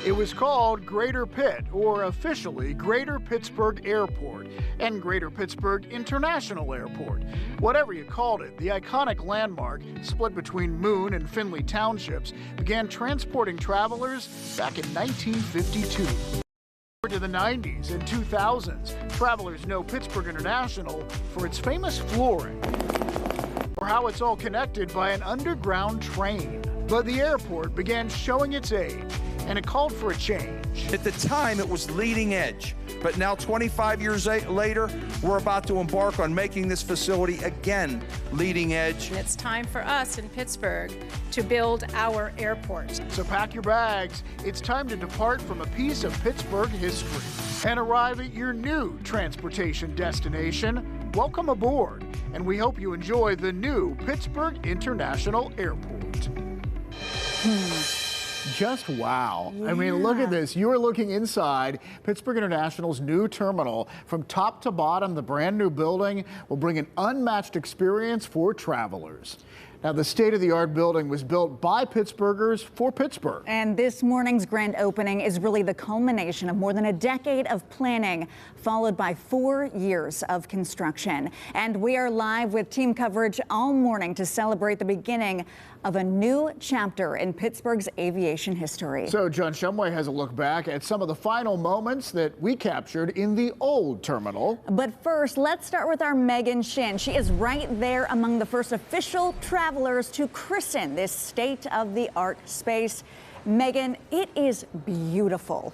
It was called Greater Pitt, or officially Greater Pittsburgh Airport, and Greater Pittsburgh International Airport. Whatever you called it, the iconic landmark, split between Moon and Findlay townships, began transporting travelers back in 1952. To the 90s and 2000s, travelers know Pittsburgh International for its famous flooring, or how it's all connected by an underground train. But the airport began showing its age, and it called for a change. At the time, it was leading edge, but now 25 years later, we're about to embark on making this facility again leading edge. It's time for us in Pittsburgh to build our airport. So pack your bags. It's time to depart from a piece of Pittsburgh history and arrive at your new transportation destination. Welcome aboard, and we hope you enjoy the new Pittsburgh International Airport. Just wow. Yeah. I mean, look at this. You are looking inside Pittsburgh International's new terminal. From top to bottom, the brand new building will bring an unmatched experience for travelers. Now, the state-of-the-art building was built by Pittsburghers for Pittsburgh. And this morning's grand opening is really the culmination of more than a decade of planning, followed by 4 years of construction. And we are live with team coverage all morning to celebrate the beginning of a new chapter in Pittsburgh's aviation history. So John Shumway has a look back at some of the final moments that we captured in the old terminal. But first, let's start with our Megan Shin. She is right there among the first official travelers to christen this state-of-the-art space. Megan, it is beautiful.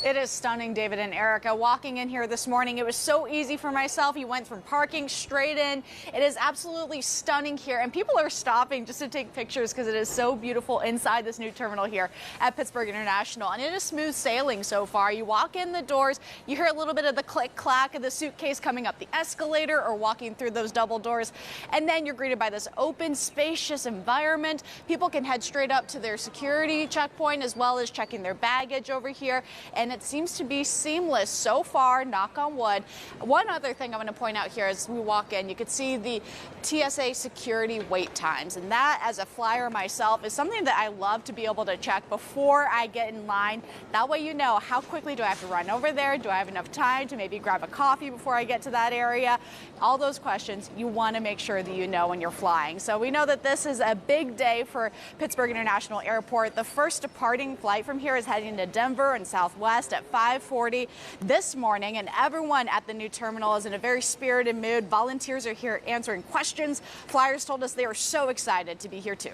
It is stunning, David and Erica. Walking in here this morning, it was so easy for myself. You went from parking straight in. It is absolutely stunning here, and people are stopping just to take pictures because it is so beautiful inside this new terminal here at Pittsburgh International. And it is smooth sailing so far. You walk in the doors, you hear a little bit of the click-clack of the suitcase coming up the escalator or walking through those double doors, and then you're greeted by this open, spacious environment. People can head straight up to their security checkpoint as well as checking their baggage over here, and it seems to be seamless so far, knock on wood. One other thing I want to point out here as we walk in, you can see the TSA security wait times, and that, as a flyer myself, is something that I love to be able to check before I get in line. That way you know, how quickly do I have to run over there? Do I have enough time to maybe grab a coffee before I get to that area? All those questions you want to make sure that you know when you're flying. So we know that this is a big day for Pittsburgh International Airport. The first departing flight from here is heading to Denver and Southwest at 5:40 this morning, and everyone at the new terminal is in a very spirited mood. Volunteers are here answering questions. Flyers told us they are so excited to be here too.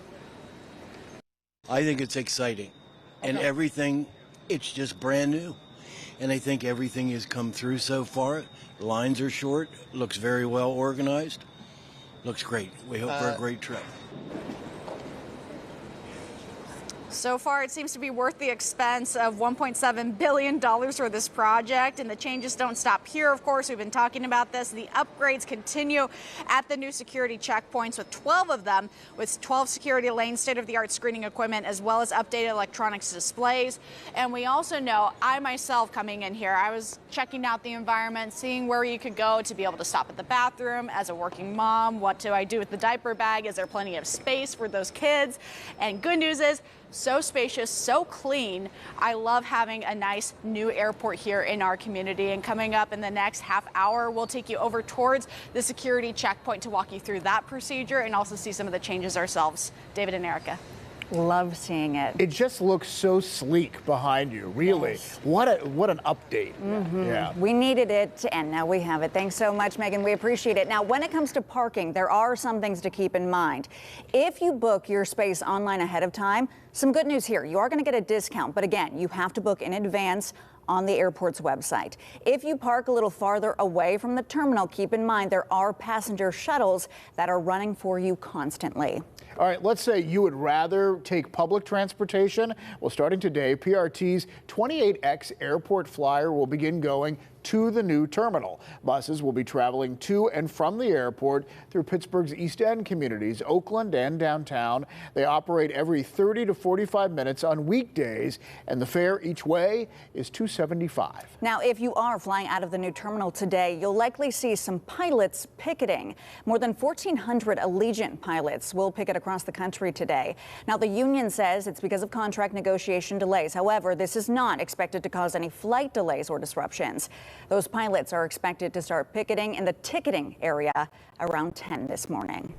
I think it's exciting, and everything, it's just brand new. And I think everything has come through so far. The lines are short, looks very well organized, looks great. We hope for a great trip. So far, it seems to be worth the expense of $1.7 billion for this project, and the changes don't stop here. Of course, we've been talking about this. The upgrades continue at the new security checkpoints, with 12 of them, with 12 security lanes, state-of-the-art screening equipment, as well as updated electronics displays. And we also know, I myself coming in here, I was checking out the environment, seeing where you could go to be able to stop at the bathroom. As a working mom, what do I do with the diaper bag? Is there plenty of space for those kids? And good news is, so spacious, so clean. I love having a nice new airport here in our community. And coming up in the next half hour, we'll take you over towards the security checkpoint to walk you through that procedure and also see some of the changes ourselves. David and Erica. Love seeing it. It just looks so sleek behind you, really. Yes. What an update. Yeah. We needed it, and now we have it. Thanks so much, Megan. We appreciate it. Now, when it comes to parking, there are some things to keep in mind. If you book your space online ahead of time, some good news here. You are going to get a discount, but again, you have to book in advance on the airport's website. If you park a little farther away from the terminal, keep in mind there are passenger shuttles that are running for you constantly. All right, let's say you would rather take public transportation. Well, starting today, PRT's 28X airport flyer will begin going to the new terminal. Buses will be traveling to and from the airport through Pittsburgh's East End communities, Oakland and downtown. They operate every 30 to 45 minutes on weekdays, and the fare each way is $2.75. Now, if you are flying out of the new terminal today, you'll likely see some pilots picketing. More than 1,400 Allegiant pilots will picket across the country today. Now, the union says it's because of contract negotiation delays. However, this is not expected to cause any flight delays or disruptions. Those pilots are expected to start picketing in the ticketing area around 10 this morning.